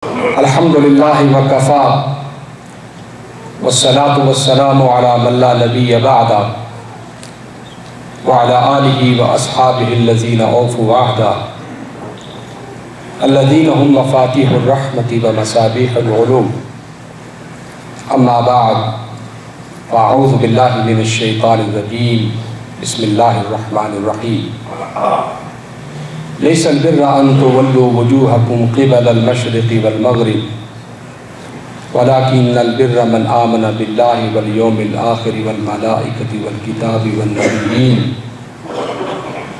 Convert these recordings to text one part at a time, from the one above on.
Alhamdulillah wa kafa wassalatu wassalamu ala man la nabiyya ba'da wa ala alihi wa ashabihi allazina awfu wa'da alladhina hum mafatihur rahmati wa masabihul ulum amma ba'd fa a'udhu billahi minash shaitanir rajim bismillahir rahmanir rahim ليس البر أن تولوا وجوهكم قبل المشرق والمغرب ولكن البر من آمن بالله واليوم الآخر والملائكة والكتاب والنبيين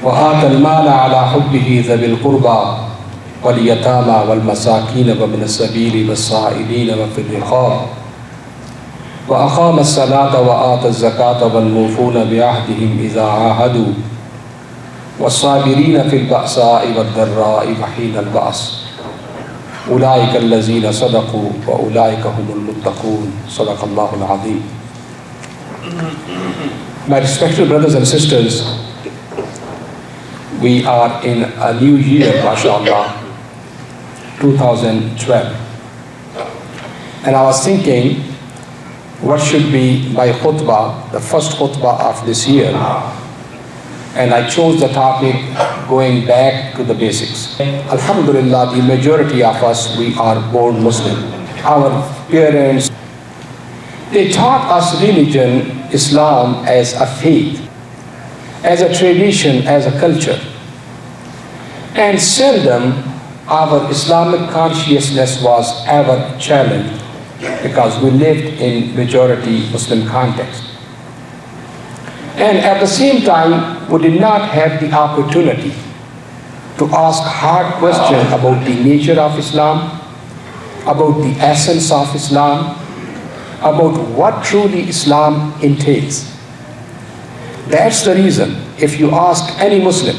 وآتى المال على حبه ذوي القربى واليتامى والمساكين وابن السبيل والسائلين وفي الرقاب وأقام الصلاة وآتى الزكاة والموفون بعهدهم إذا عاهدوا والصابرين في البأساء والضراء وحين البأس أولئك الذين صدقوا وأولئك هم المتقون صدق الله العظيم. My respected brothers and sisters, we are in a new year, mashallah, 2012. And I was thinking, what should be my khutbah, the first khutbah of this year? And I chose the topic going back to the basics. Alhamdulillah, the majority of us, we are born Muslim. Our parents, they taught us religion, Islam, as a faith, as a tradition, as a culture. And seldom our Islamic consciousness was ever challenged because we lived in majority Muslim context. And at the same time, we did not have the opportunity to ask hard questions about the nature of Islam, about the essence of Islam, about what truly Islam entails. That's the reason, if you ask any Muslim,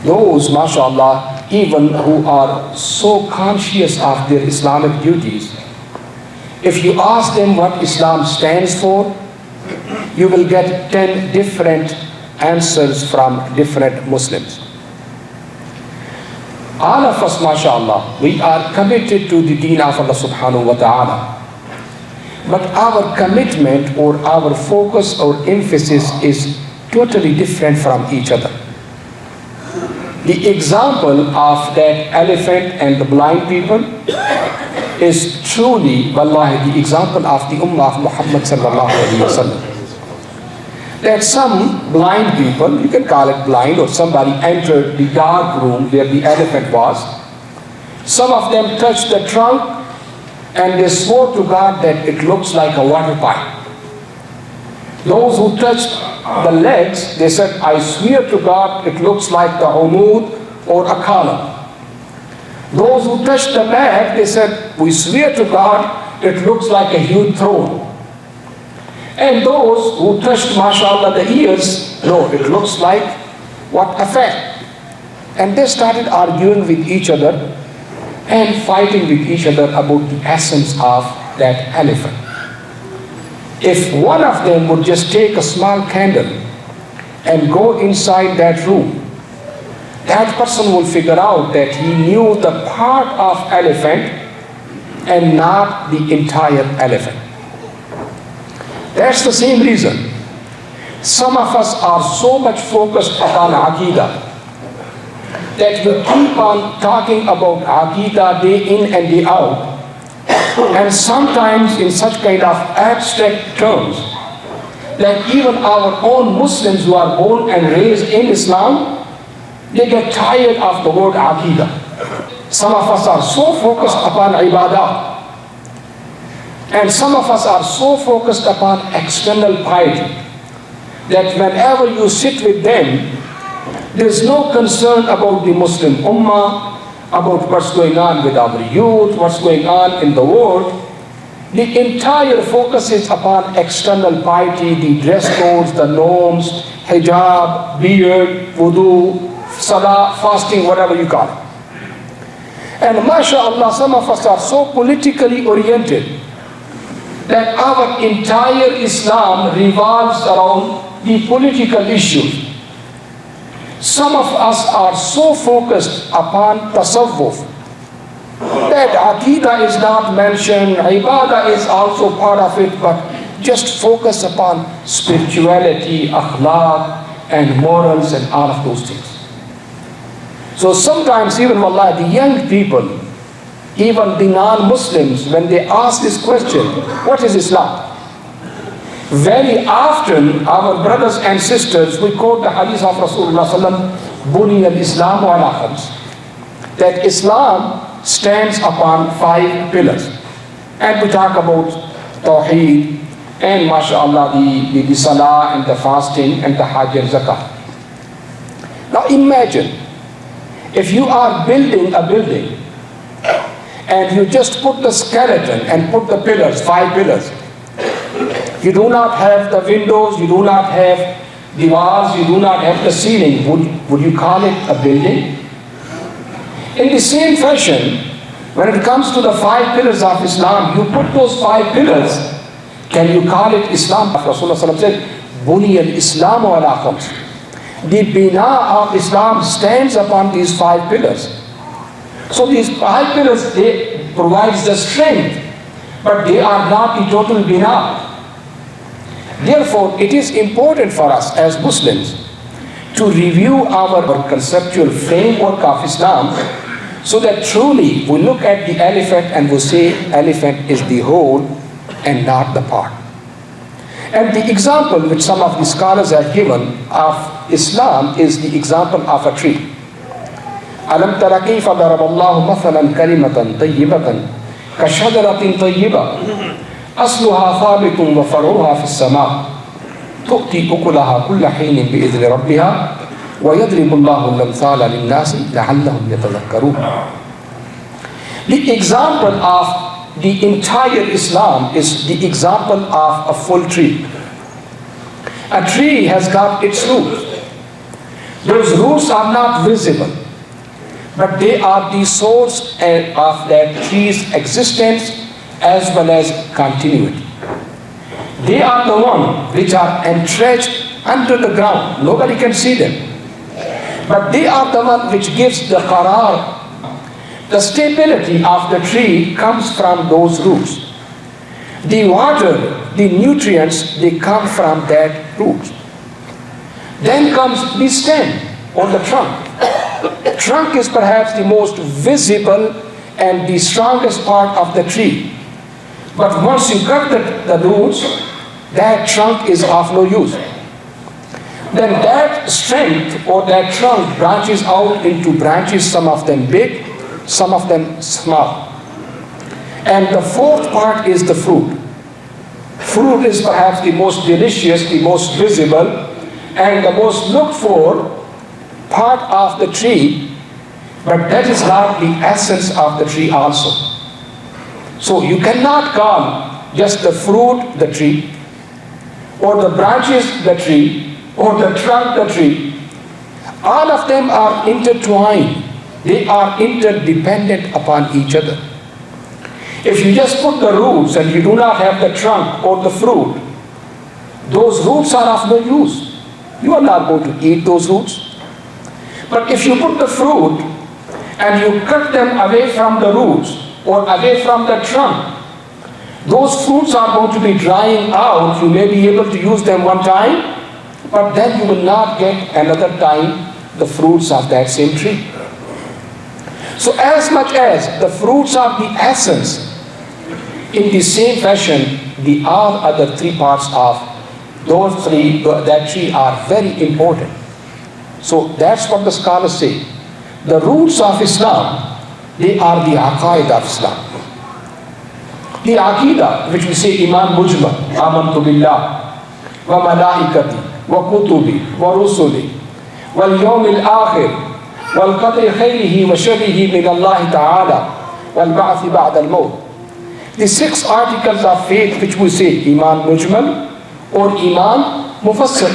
those, mashallah, even who are so conscious of their Islamic duties, if you ask them what Islam stands for, you will get 10 different answers from different Muslims. All of us, mashallah, we are committed to the deen of Allah subhanahu wa ta'ala. But our commitment or our focus or emphasis is totally different from each other. The example of that elephant and the blind people is truly, wallahi, the example of the ummah of Muhammad sallallahu alayhi wa sallam. That some blind people, you can call it blind, or somebody entered the dark room where the elephant was. Some of them touched the trunk and they swore to God that it looks like a water pipe. Those who touched the legs, they said, I swear to God it looks like the umud or a column. Those who touched the back, they said, we swear to God it looks like a huge throne. And those who touched, mashallah, the ears, no, it looks like what a fan. And they started arguing with each other and fighting with each other about the essence of that elephant. If one of them would just take a small candle and go inside that room, that person will figure out that he knew the part of elephant and not the entire elephant. That's the same reason. Some of us are so much focused upon Aqeedah that we keep on talking about Aqeedah day in and day out, and sometimes in such kind of abstract terms that even our own Muslims who are born and raised in Islam, they get tired of the word Aqeedah. Some of us are so focused upon Ibadaat, and some of us are so focused upon external piety that whenever you sit with them, there's no concern about the Muslim Ummah, about what's going on with our youth, what's going on in the world. The entire focus is upon external piety, the dress codes, the norms, hijab, beard, wudu, salah, fasting, whatever you call it. And mashallah, some of us are so politically oriented that our entire Islam revolves around the political issues. Some of us are so focused upon tasawwuf that Aqidah is not mentioned, Ibadah is also part of it, but just focus upon spirituality, akhlaq, and morals and all of those things. So sometimes even, wallah, the young people, even the non-Muslims, when they ask this question, what is Islam? Very often our brothers and sisters, we quote the hadith of Rasulullah sallallahu alaihi wasallam, Buni al-Islam wa ala khams, that Islam stands upon 5 pillars. And we talk about Tawheed, and mashallah, the salah and the fasting and the hajj and zakah. Now imagine, if you are building a building and you just put the skeleton and put the pillars, 5 pillars. You do not have the windows, you do not have the walls, you do not have the ceiling. Would you call it a building? In the same fashion, when it comes to the 5 pillars of Islam, you put those 5 pillars, can you call it Islam? Rasulullah said, Buni al-Islam wa ala khams. The bina of Islam stands upon these 5 pillars. So these 5 pillars, they provide the strength, but they are not the total bina. Therefore, it is important for us as Muslims to review our conceptual framework of Islam, so that truly we look at the elephant and we say elephant is the whole and not the part. And the example which some of the scholars have given of Islam is the example of a tree. أَلَمْ تَرَ كَيْفَ ضَرَبَ اللَّهُ مَثَلًا كَلِمَةً طَيِّبَةً كَشَجَرَةٍ طَيِّبَةٍ أَصْلُهَا ثَابِتٌ وَفَرْعُهَا فِي السَّمَاءِ تُؤْتِي أُكُلَهَا كُلَّ حِينٍ بِإِذْنِ رَبِّهَا وَيَضْرِبُ اللَّهُ الْأَمْثَالَ لِلنَّاسِ لَعَلَّهُمْ يَتَذَكَّرُونَ. The example of the entire Islam is the example of a full tree. A tree has got its roots. Those roots are not visible, but they are the source of that tree's existence as well as continuity. They are the ones which are entrenched under the ground. Nobody can see them. But they are the one which gives the qarar. The stability of the tree comes from those roots. The water, the nutrients, they come from that root. Then comes the stem or the trunk. Trunk is perhaps the most visible and the strongest part of the tree. But once you cut the roots, that trunk is of no use. Then that strength or that trunk branches out into branches, some of them big, some of them small. And the 4th part is the fruit. Fruit is perhaps the most delicious, the most visible, and the most looked for part of the tree, but that is not the essence of the tree also. So you cannot call just the fruit the tree, or the branches the tree, or the trunk the tree. All of them are intertwined. They are interdependent upon each other. If you just put the roots and you do not have the trunk or the fruit, those roots are of no use. You are not going to eat those roots. But if you put the fruit and you cut them away from the roots or away from the trunk, those fruits are going to be drying out. You may be able to use them one time, but then you will not get another time the fruits of that same tree. So as much as the fruits are the essence, in the same fashion, the all other 3 parts of that tree are very important. So that's what the scholars say. The roots of Islam, they are the Aqaa'id of Islam. The Aqidah, which we say Iman Mujmal, Amantu Billah, wa Malaikati, wa Kutubi, wa Rusuli, wal Yawmil Akhir, والقدر خيره وشره من الله تعالى والبعث بعد الموت. The 6 articles of faith which we say Iman Mujmal or Iman Mufassal,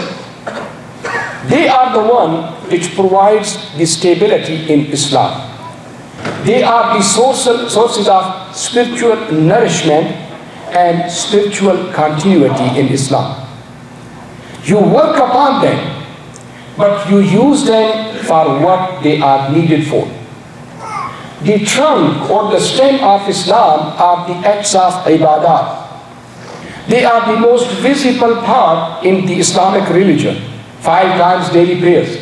they are the one which provides the stability in Islam. They are the sources of spiritual nourishment and spiritual continuity in Islam. You work upon them, but you use them for what they are needed for. The trunk or the stem of Islam are the acts of Ibadaat. They are the most visible part in the Islamic religion. 5 times daily prayers,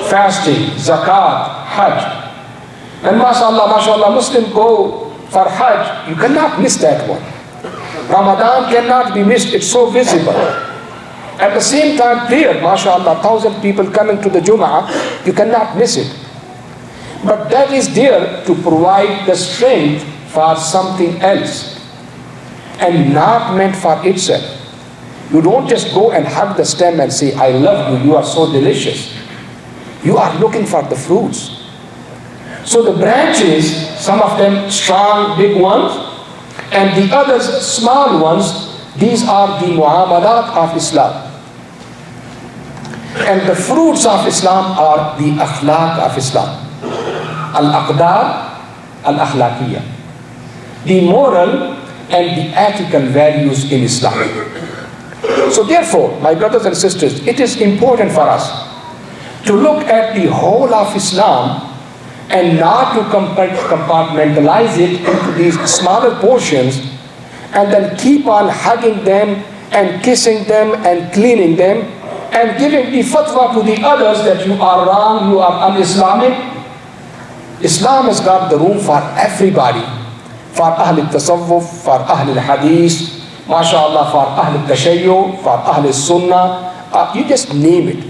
fasting, zakat, hajj. And mashallah, Muslims go for hajj. You cannot miss that one. Ramadan cannot be missed. It's so visible. At the same time, prayer, mashallah, 1,000 people coming to the Jum'ah, you cannot miss it. But that is there to provide the strength for something else and not meant for itself. You don't just go and hug the stem and say, I love you, you are so delicious. You are looking for the fruits. So the branches, some of them strong, big ones, and the others small ones, these are the muamalat of Islam. And the fruits of Islam are the akhlaq of Islam. Al-aqdar, al-akhlaqiyya. The moral and the ethical values in Islam. So therefore, my brothers and sisters, it is important for us to look at the whole of Islam and not to compartmentalize it into these smaller portions and then keep on hugging them and kissing them and cleaning them and giving the fatwa to the others that you are wrong, you are un-Islamic. Islam has got the room for everybody. For Ahl al-Tasawwuf, for Ahl al-Hadith, mashallah, for Ahl al-Tashayyu, for Ahl al-Sunnah, you just name it.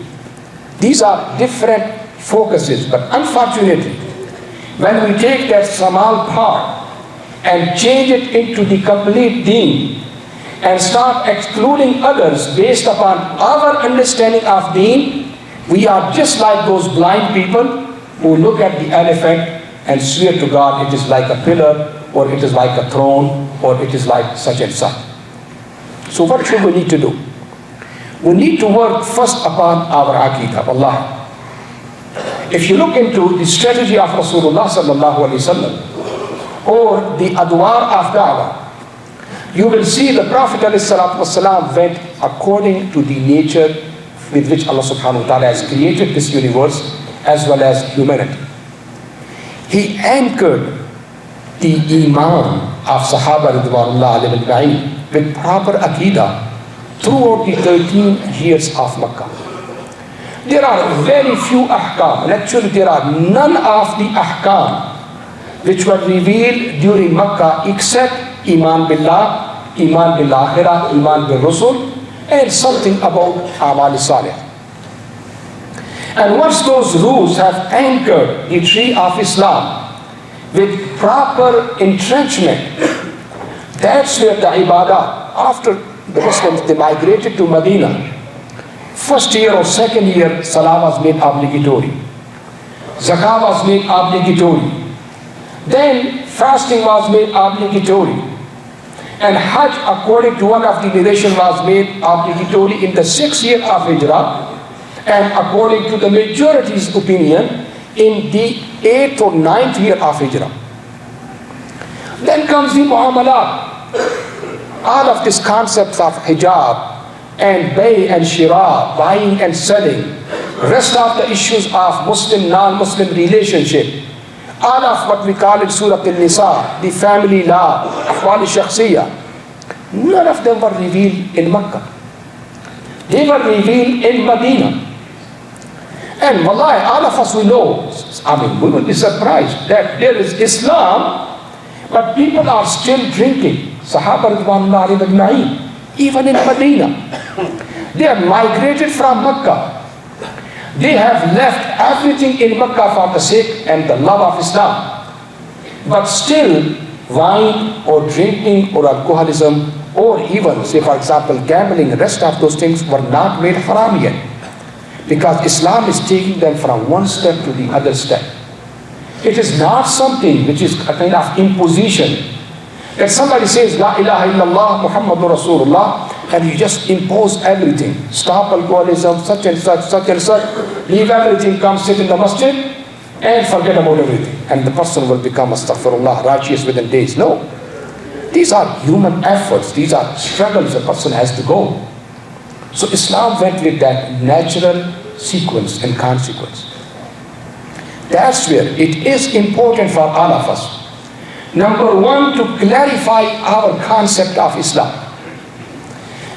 These are different focuses, but unfortunately, when we take that small part and change it into the complete deen and start excluding others based upon our understanding of deen, we are just like those blind people who look at the elephant and swear to God it is like a pillar, or it is like a throne, or it is like such and such. So what should we need to do? We need to work first upon our aqidah, Allah. If you look into the strategy of Rasulullah sallallahu alaihi wasallam, or the adwar of da'wah, you will see the Prophet ﷺ went according to the nature with which Allah subhanahu wa ta'ala has created this universe as well as humanity. He anchored the iman of Sahaba ridwanullah alayhim ajma'in with proper aqidah throughout the 13 years of Makkah. There are very few ahkam, and actually there are none of the ahkam which were revealed during Makkah except Iman Billah, Iman Bil Akhirah, Iman Bil Rusul, and something about Amal Salih. And once those rules have anchored the tree of Islam with proper entrenchment, that's where the ibadah, after the Muslims, they migrated to Medina. First year or second year, Salah was made obligatory. Zakah was made obligatory. Then fasting was made obligatory. And Hajj, according to one of the narration, was made obligatory in the 6th year of Hijrah. And according to the majority's opinion, in the 8th or 9th year of Hijrah. Then comes the muamalat. All of these concepts of hijab and bay and shira, buying and selling, rest of the issues of Muslim, non-Muslim relationship, all of what we call in Surah Al-Nisa, the family law, ahwal shakhsiyya, none of them were revealed in Makkah. They were revealed in Medina. And wallahi, all of us we know, we will be surprised that there is Islam, but people are still drinking. Sahaba ridwanullah alayhim ajma'in, even in Medina. They have migrated from Makkah. They have left everything in Makkah for the sake and the love of Islam. But still, wine or drinking or alcoholism or even, say for example, gambling, the rest of those things were not made haram yet. Because Islam is taking them from one step to the other step. It is not something which is a kind of imposition. That somebody says, La ilaha illallah Muhammadur Rasulullah, and you just impose everything. Stop alcoholism, such and such, leave everything, come sit in the masjid, and forget about everything. And the person will become astaghfirullah, righteous within days. No. These are human efforts. These are struggles a person has to go. So Islam went with that natural sequence and consequence. That's where it is important for all of us. Number one, to clarify our concept of Islam.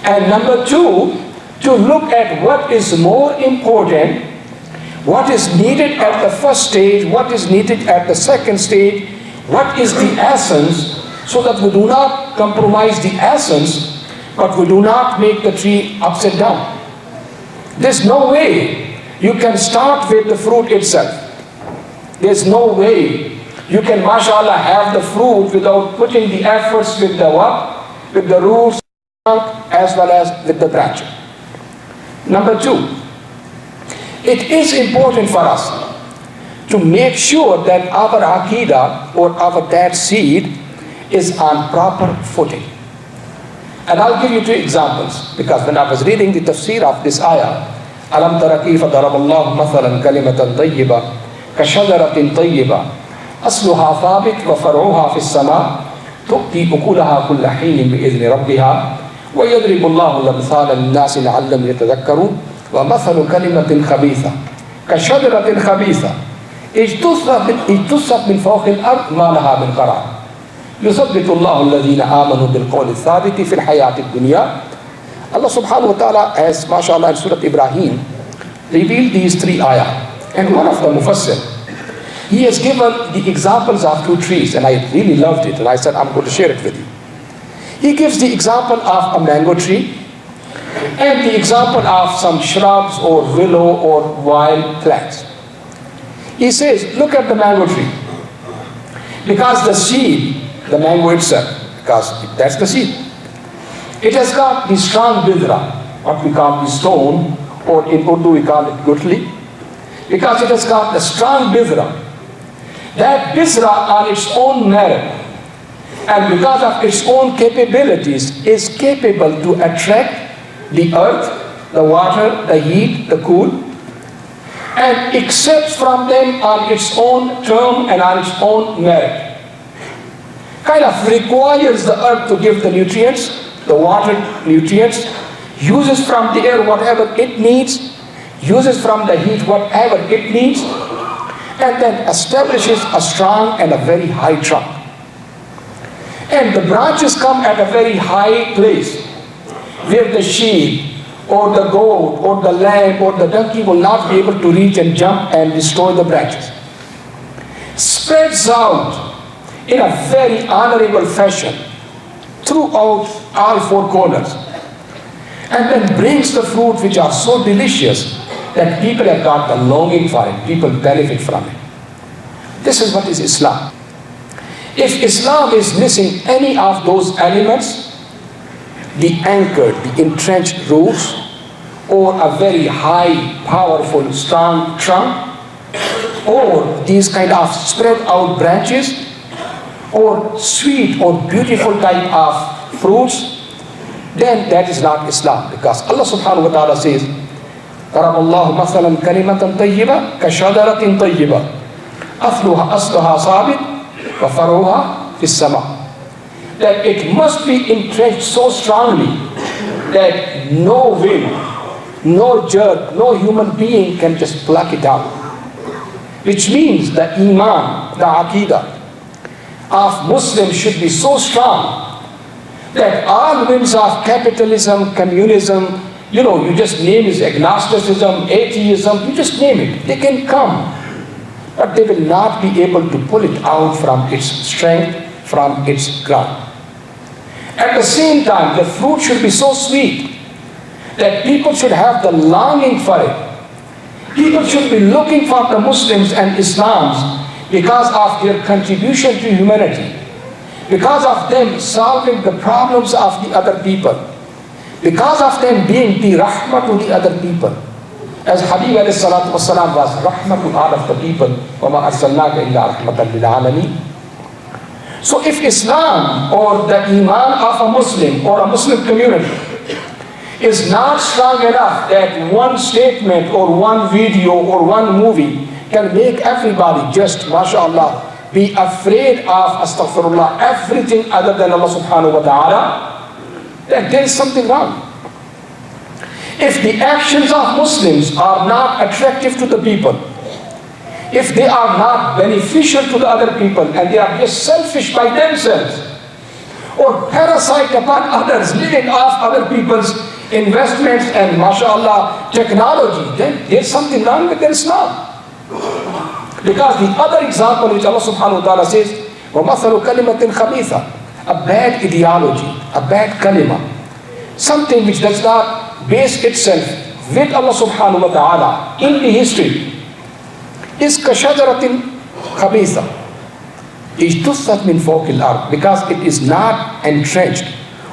And number two, to look at what is more important, what is needed at the first stage, what is needed at the second stage, what is the essence, so that we do not compromise the essence, but we do not make the tree upside down. There's no way you can start with the fruit itself. There's no way you can, mashallah, have the fruit without putting the efforts with the what? With the roots, as well as with the branch. Number two, it is important for us to make sure that our Aqidah or our that seed is on proper footing. And I'll give you two examples, because when I was reading the tafsir of this ayah, أَلَمْ تَرَ كَيْفَ ضَرَبَ اللَّهُ مَثَلًا كَلِمَةً طَيِّبَةً كَشَجَرَةٍ طَيِّبَةٍ أَصْلُهَا ثَابِتٌ وَفَرْعُهَا فِي السَّمَاءِ تُؤْتِي أُكُلَهَا كُلَّ حِينٍ بِإِذْنِ رَبِّهَا وَيَضْرِبُ اللَّهُ الْأَمْثَالَ لِلنَّاسِ لَعَلَّهُمْ يَتَذَكَّرُونَ وَمَثَلُ كَلِمَةٍ خَبِيثَةٍ كَشَجَرَةٍ خَبِيثَةٍ اجْتُثَّتْ مِنْ فَوْقِ الْأَرْضِ مَا لَهَا مِنْ قَرَارٍ يُثَبِّتُ اللَّهُ الَّذِينَ آمَنُوا بِالْقَوْلِ الثَّابِتِ فِي الْحَيَاةِ الدُّنْيَا. Allah subhanahu wa ta'ala has, mashallah, in Surah Ibrahim, revealed these three ayah. And one of the mufassir, he has given the examples of two trees, and I really loved it, and I said I'm going to share it with you. He gives the example of a mango tree, and the example of some shrubs or willow or wild plants. He says, look at the mango tree. Because the seed, the mango itself, because that's the seed, it has got the strong bidra, what we call the stone, or in Urdu we call it gutli, because it has got the strong bidra. That bidra on its own merit, and because of its own capabilities, is capable to attract the earth, the water, the heat, the cool, and accepts from them on its own term and on its own merit. Kind of requires the earth to give the nutrients, the water nutrients, uses from the air whatever it needs, uses from the heat whatever it needs, and then establishes a strong and a very high trunk. And the branches come at a very high place, where the sheep or the goat or the lamb or the donkey will not be able to reach and jump and destroy the branches. Spreads out in a very honorable fashion throughout all four corners, and then brings the fruit which are so delicious that people have got the longing for it, people benefit from it. This is what is Islam. If Islam is missing any of those elements, the anchored, the entrenched roots, or a very high, powerful, strong trunk, or these kind of spread out branches, or sweet or beautiful type of fruits, then that is not Islam. Because Allah subhanahu wa ta'ala says, ضَرَبَ اللَّهُ مَثَلًا كَلِمَةً طَيِّبَةً كَشَجَرَةٍ طَيِّبَةٍ أَصْلُهَا ثَابِتٌ وَفَرْعُهَا فِي السَّمَاءِ. That it must be entrenched so strongly that no wind, no jerk, no human being can just pluck it out. Which means the iman, the aqidah of Muslims should be so strong that all winds of capitalism, communism, you just name it, agnosticism, atheism, you just name it, they can come, but they will not be able to pull it out from its strength, from its ground. At the same time, the fruit should be so sweet that people should have the longing for it. People should be looking for the Muslims and Islams because of their contribution to humanity, because of them solving the problems of the other people, because of them being the rahmah to the other people. As Habib alayhi salatu wasalam was rahmah to all of the people, وَمَا أَرْسَلْنَاكَ إِلَّا رَحْمَةً لِلْعَالَمِينَ. So if Islam or the iman of a Muslim or a Muslim community is not strong enough that one statement or one video or one movie can make everybody just, mashallah, be afraid of, astaghfirullah, everything other than Allah subhanahu wa ta'ala, then there is something wrong. If the actions of Muslims are not attractive to the people, if they are not beneficial to the other people and they are just selfish by themselves or parasite upon others, living off other people's investments and mashallah technology, then there's something wrong with Islam. Because the other example which Allah subhanahu wa ta'ala says, وَمَثَلُ كَلِمَةٍ خَبِيثًا, a bad ideology, a bad kalima, something which does not base itself with Allah subhanahu wa ta'ala in the history, is كَشَجَرَةٍ خَبِيثًا اجْتُثَّتْ مِنْ فَوْقِ الْأَرْضِ, because it is not entrenched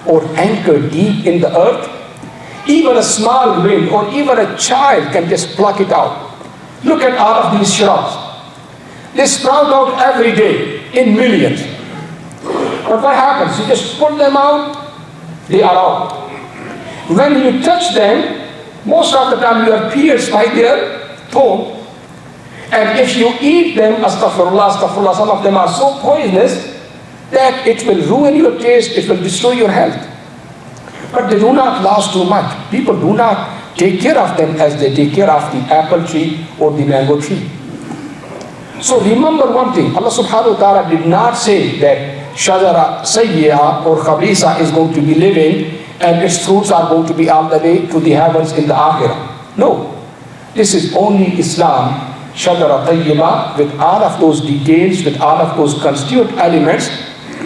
or anchored deep in the earth. Even a small wind or even a child can just pluck it out. Look at all of these shrubs. They sprout out every day in millions. But what happens? You just pull them out, they are out. When you touch them, most of the time you are pierced by their thorn. And if you eat them, astaghfirullah, astaghfirullah, some of them are so poisonous that it will ruin your taste, it will destroy your health. But they do not last too much. People do not take care of them as they take care of the apple tree or the mango tree. So remember one thing, Allah subhanahu wa ta'ala did not say that shajara sayyi'a or khabisa is going to be living and its fruits are going to be all the way to the heavens in the akhirah. No. This is only Islam, shajara tayyiba, with all of those details, with all of those constituent elements,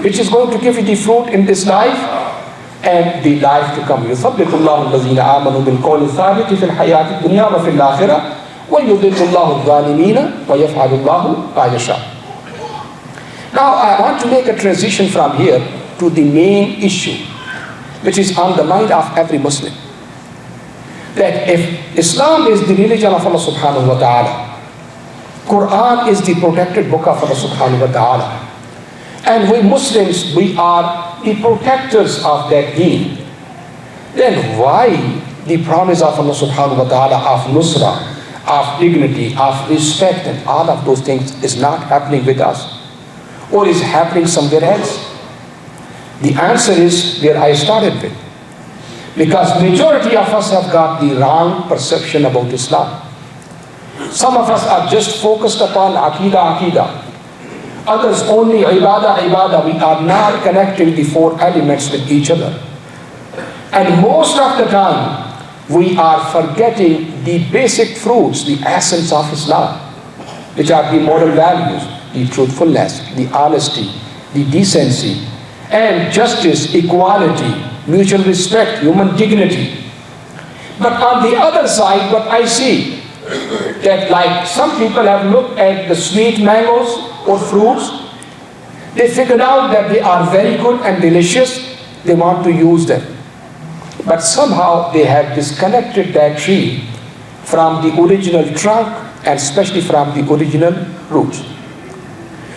which is going to give you the fruit in this life and the life to come. يُثَبِّتُ اللَّهُ الَّذِينَ آمَنُوا بِالْقَوْلِ الثَّابِتِ فِي الْحَيَاةِ الدُّنْيَا وَفِي الْآخِرَةِ وَيُضِلُّ اللَّهُ الظَّالِمِينَ وَيَفْعَلُ اللَّهُ مَا يَشَاءُ. Now I want to make a transition from here to the main issue, which is on the mind of every Muslim. That if Islam is the religion of Allah subhanahu wa ta'ala, Quran is the protected book of Allah subhanahu wa ta'ala, and we Muslims, we are the protectors of that deen, then why the promise of Allah subhanahu wa ta'ala of nusra, of dignity, of respect and all of those things is not happening with us or is happening somewhere else? The answer is where I started with. Because majority of us have got the wrong perception about Islam. Some of us are just focused upon Aqidah. Others only ibadah. We are not connecting the four elements with each other. And most of the time, we are forgetting the basic fruits, the essence of Islam, which are the moral values, the truthfulness, the honesty, the decency, and justice, equality, mutual respect, human dignity. But on the other side, what I see, that like some people have looked at the sweet mangoes or fruits, they figured out that they are very good and delicious, they want to use them. But somehow they have disconnected that tree from the original trunk and especially from the original roots.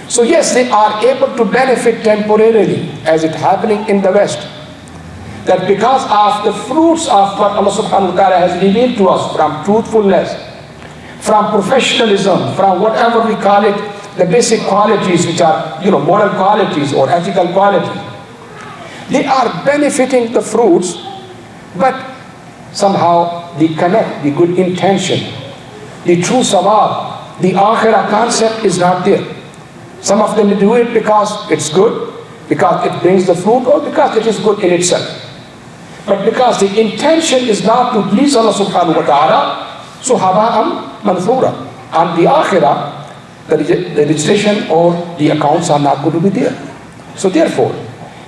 So yes, they are able to benefit temporarily, as it's happening in the West. That because of the fruits of what Allah subhanahu wa ta'ala has revealed to us from truthfulness, from professionalism, from whatever we call it, the basic qualities which are, moral qualities or ethical qualities, they are benefiting the fruits, but somehow the connect, the good intention, the true sawab, the akhirah concept is not there. Some of them do it because it's good, because it brings the fruit, or because it is good in itself. But because the intention is not to please Allah subhanahu wa ta'ala, so haba'am manthura. On the akhirah, the registration or the accounts are not going to be there. So therefore,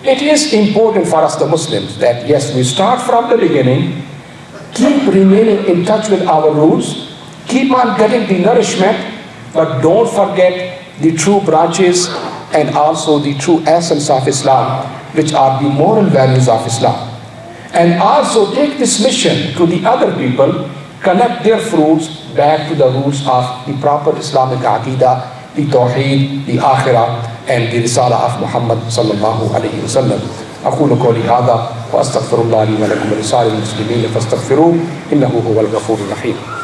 it is important for us the Muslims that yes, we start from the beginning, keep remaining in touch with our roots, keep on getting the nourishment, but don't forget the true branches and also the true essence of Islam, which are the moral values of Islam. And also take this mission to the other people, connect their fruits back to the roots of the proper Islamic Aqidah, the Tawheed, the Akhirah, and the Risala of Muhammad sallallahu alayhi wa sallam. أقول قولي هذا وأستغفر الله لي ولكم ولسائر المسلمين فاستغفروه إنه هو الغفور الرحيم.